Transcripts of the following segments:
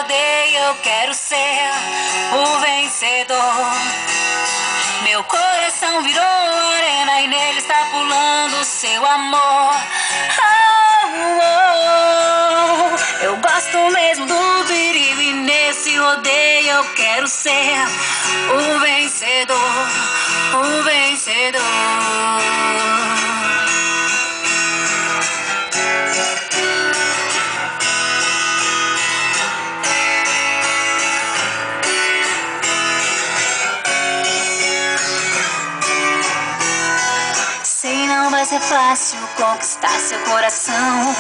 rodeio eu quero ser o vencedor. Meu coração virou arena e nele está pulando o seu amor. Eu gosto mesmo do perigo e nesse rodeio eu quero ser o vencedor, o vencedor. Sei, não vai ser fácil conquistar seu coração,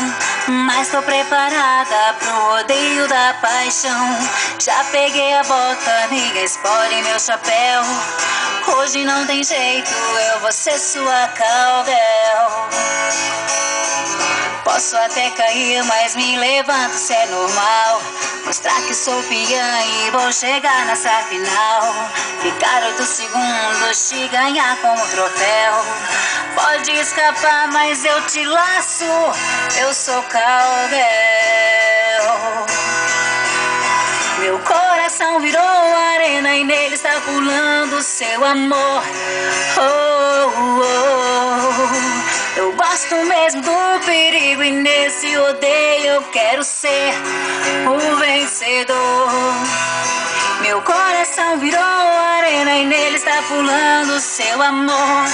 mas tô preparada pro rodeio da paixão. Já peguei a bota, minha espora e meu chapéu. Hoje não tem jeito, eu vou ser sua cowgirl. Posso até cair, mas me levanto se é normal. Mostrar que sou piã e vou chegar nessa final. Ficar 8 segundos, te ganhar como troféu. Pode escapar, mas eu te laço. Eu sou cowgirl. Meu coração virou arena e nele está pulando o seu amor. Eu gosto mesmo do perigo e nesse rodeio eu quero ser o vencedor. Meu coração virou arena e nele está pulando o seu amor.